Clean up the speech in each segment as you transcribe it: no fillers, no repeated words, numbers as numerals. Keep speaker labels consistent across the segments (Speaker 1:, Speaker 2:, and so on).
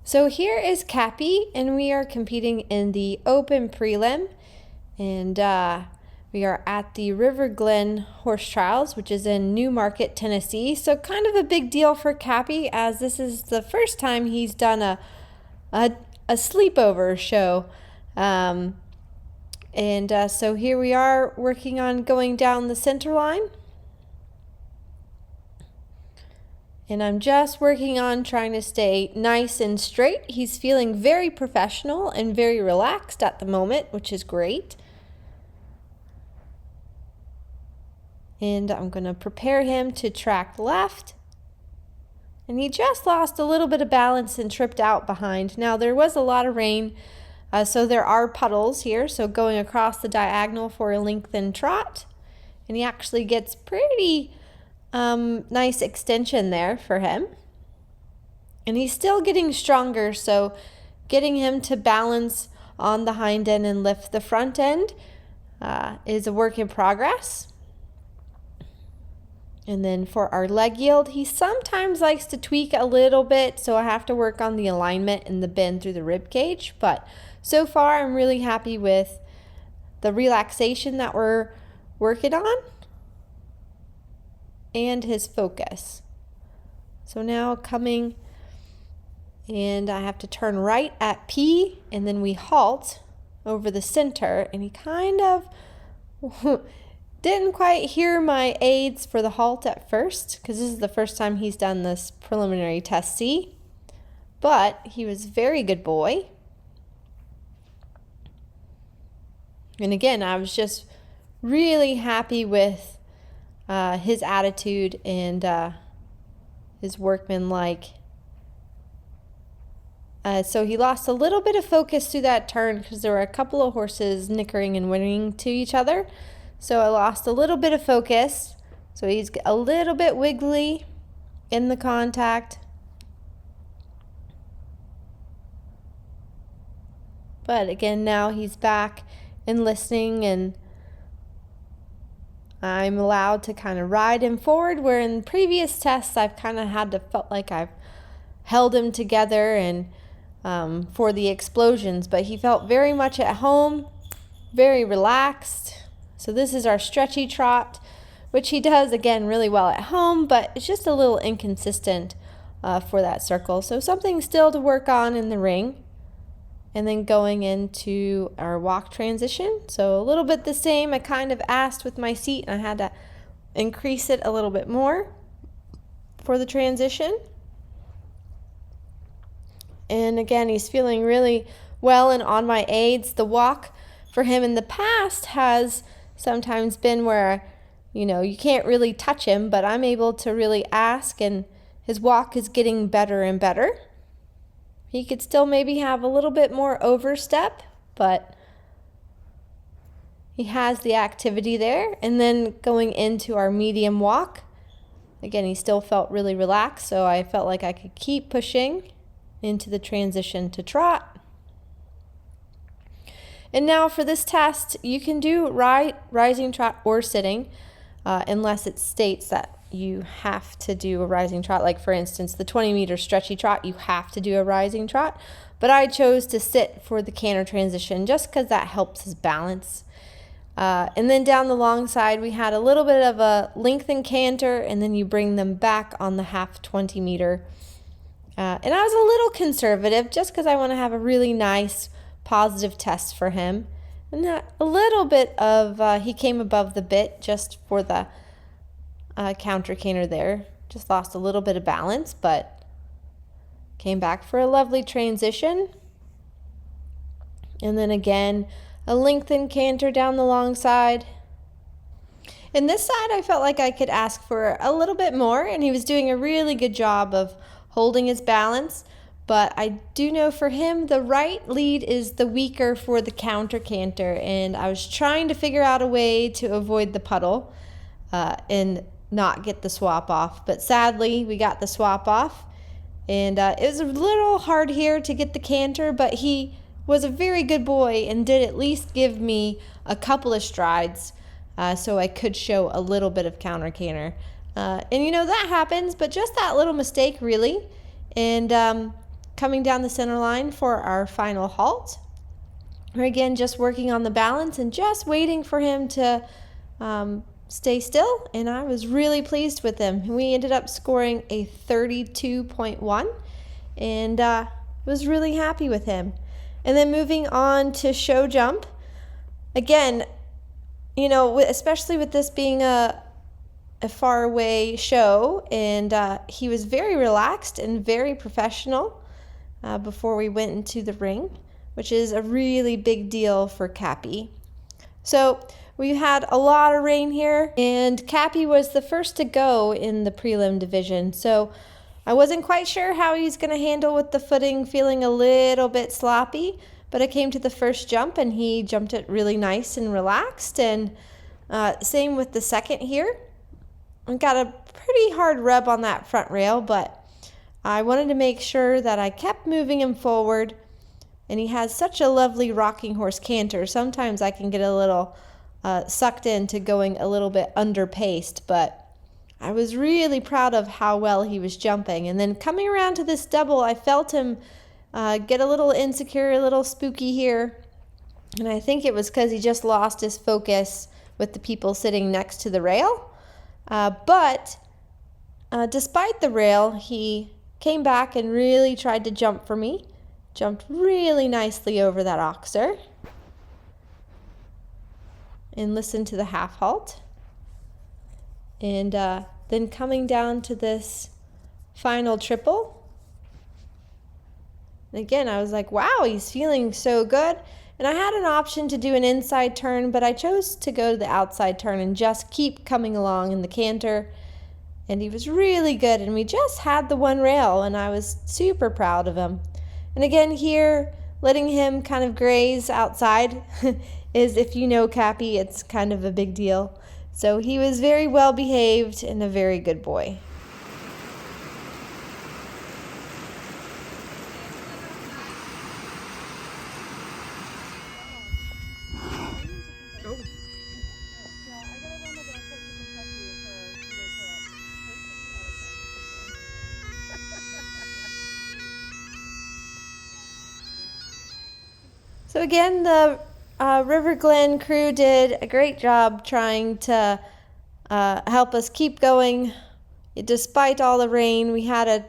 Speaker 1: So here is Capi, and we are competing in the open prelim, and we are at the Glen horse trials, which is in Newmarket, Tennessee. So kind of a big deal for Capi, as this is the first time he's done a sleepover show. So here we are working on going down the center line. And I'm just working on trying to stay nice and straight. He's feeling very professional and very relaxed at the moment, which is great. And I'm going to prepare him to track left. And he just lost a little bit of balance and tripped out behind. Now there was a lot of rain, so there are puddles here. So going across the diagonal for a lengthened trot. And he actually gets pretty nice extension there for him. And he's still getting stronger, so getting him to balance on the hind end and lift the front end is a work in progress. And then for our leg yield, he sometimes likes to tweak a little bit, so I have to work on the alignment and the bend through the rib cage. But so far, I'm really happy with the relaxation that we're working on and his focus. So now coming, and I have to turn right at P, and then we halt over the center, and he kind of didn't quite hear my aids for the halt at first, because this is the first time he's done this preliminary test C, but he was a very good boy. And again, I was just really happy with his attitude and his workmanlike. So he lost a little bit of focus through that turn because there were a couple of horses nickering and whinnying to each other. So I lost a little bit of focus. So he's a little bit wiggly in the contact. But again, now he's back and listening, and I'm allowed to kind of ride him forward, where in previous tests I've kind of felt like I've held him together and for the explosions, but he felt very much at home, very relaxed. So this is our stretchy trot, which he does again really well at home, but it's just a little inconsistent for that circle. So something still to work on in the ring. And then going into our walk transition. So a little bit the same. I kind of asked with my seat, and I had to increase it a little bit more for the transition. And again, he's feeling really well and on my aids. The walk for him in the past has sometimes been where, you can't really touch him, but I'm able to really ask, and his walk is getting better and better. He could still maybe have a little bit more overstep, but he has the activity there. And then going into our medium walk, again, he still felt really relaxed, so I felt like I could keep pushing into the transition to trot. And now for this test, you can do rising trot or sitting, unless it states that you have to do a rising trot. Like for instance, the 20-meter stretchy trot, you have to do a rising trot. But I chose to sit for the canter transition just because that helps his balance. And then down the long side, we had a little bit of a lengthened canter, and then you bring them back on the half 20-meter. And I was a little conservative just because I want to have a really nice, positive test for him. And a little bit of, he came above the bit just for the counter canter there. Just lost a little bit of balance, but came back for a lovely transition. And then again, a lengthened canter down the long side. And this side, I felt like I could ask for a little bit more, and he was doing a really good job of holding his balance. But I do know for him, the right lead is the weaker for the counter canter, and I was trying to figure out a way to avoid the puddle and not get the swap off. But sadly, we got the swap off, and it was a little hard here to get the canter, but he was a very good boy and did at least give me a couple of strides so I could show a little bit of counter canter. And that happens, but just that little mistake really. And coming down the center line for our final halt. We're again just working on the balance and just waiting for him to stay still, and I was really pleased with him. We ended up scoring a 32.1 and was really happy with him. And then moving on to show jump. Again, you know, especially with this being a far away show, and he was very relaxed and very professional before we went into the ring, which is a really big deal for Capi. So we had a lot of rain here, and Capi was the first to go in the prelim division. So I wasn't quite sure how he's going to handle with the footing, feeling a little bit sloppy, but I came to the first jump and he jumped it really nice and relaxed. And same with the second here. I got a pretty hard rub on that front rail, but I wanted to make sure that I kept moving him forward. And he has such a lovely rocking horse canter. Sometimes I can get a little sucked into going a little bit under-paced, but I was really proud of how well he was jumping. And then coming around to this double, I felt him get a little insecure, a little spooky here. And I think it was because he just lost his focus with the people sitting next to the rail. But despite the rail, he came back and really tried to jump for me. Jumped really nicely over that oxer. And listened to the half halt. And then coming down to this final triple. And again, I was like, wow, he's feeling so good. And I had an option to do an inside turn, but I chose to go to the outside turn and just keep coming along in the canter. And he was really good, and we just had the one rail, and I was super proud of him. And again here, letting him kind of graze outside is, if you know Capi, it's kind of a big deal. So he was very well behaved and a very good boy. So again, the River Glen crew did a great job trying to help us keep going. Despite all the rain, we had an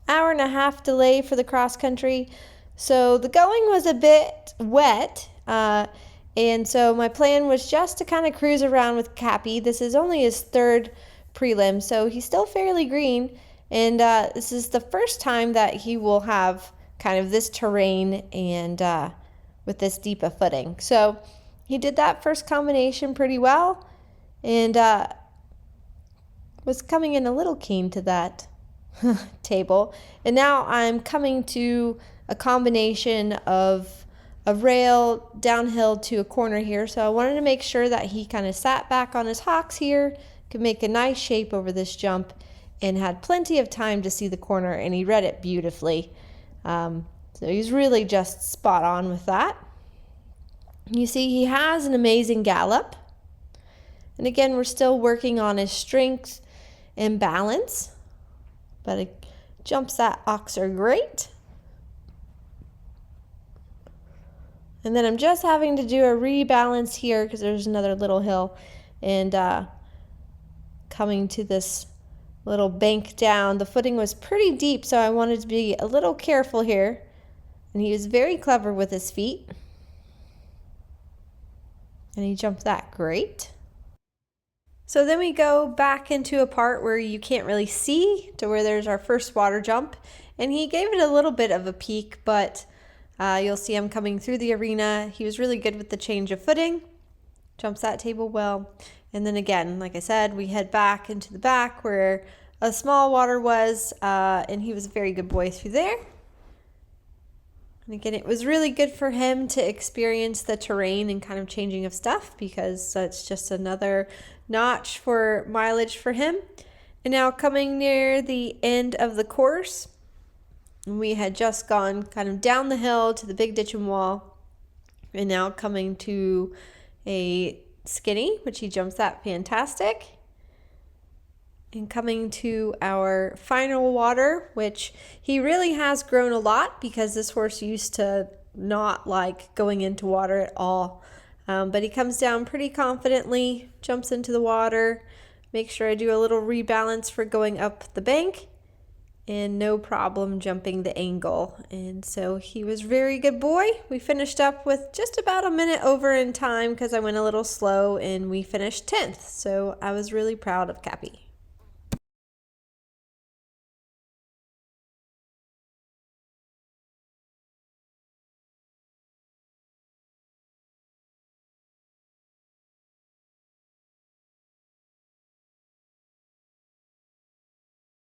Speaker 1: hour-and-a-half delay for the cross country. So the going was a bit wet. And so my plan was just to kind of cruise around with Capi. This is only his third prelim, so he's still fairly green. And this is the first time that he will have kind of this terrain and with this deep a footing. So he did that first combination pretty well, and was coming in a little keen to that table. And now I'm coming to a combination of a rail downhill to a corner here. So I wanted to make sure that he kind of sat back on his hocks here, could make a nice shape over this jump, and had plenty of time to see the corner, and he read it beautifully. So he's really just spot on with that. You see, he has an amazing gallop. And again, we're still working on his strength and balance, but it jumps that oxer great. And then I'm just having to do a rebalance here because there's another little hill, and coming to this little bank down. The footing was pretty deep, so I wanted to be a little careful here. And he was very clever with his feet. And he jumped that great. So then we go back into a part where you can't really see, to where there's our first water jump. And he gave it a little bit of a peek, but you'll see him coming through the arena. He was really good with the change of footing. Jumps that table well. And then again, like I said, we head back into the back where a small water was, and he was a very good boy through there. And again, it was really good for him to experience the terrain and kind of changing of stuff, because it's just another notch for mileage for him. And now coming near the end of the course, we had just gone kind of down the hill to the big ditch and wall, and now coming to a skinny, which he jumps that fantastic. And coming to our final water, which he really has grown a lot because this horse used to not like going into water at all. But he comes down pretty confidently, jumps into the water, make sure I do a little rebalance for going up the bank, and no problem jumping the angle. And so he was a very good boy. We finished up with just about a minute over in time because I went a little slow, and we finished 10th. So I was really proud of Cappy.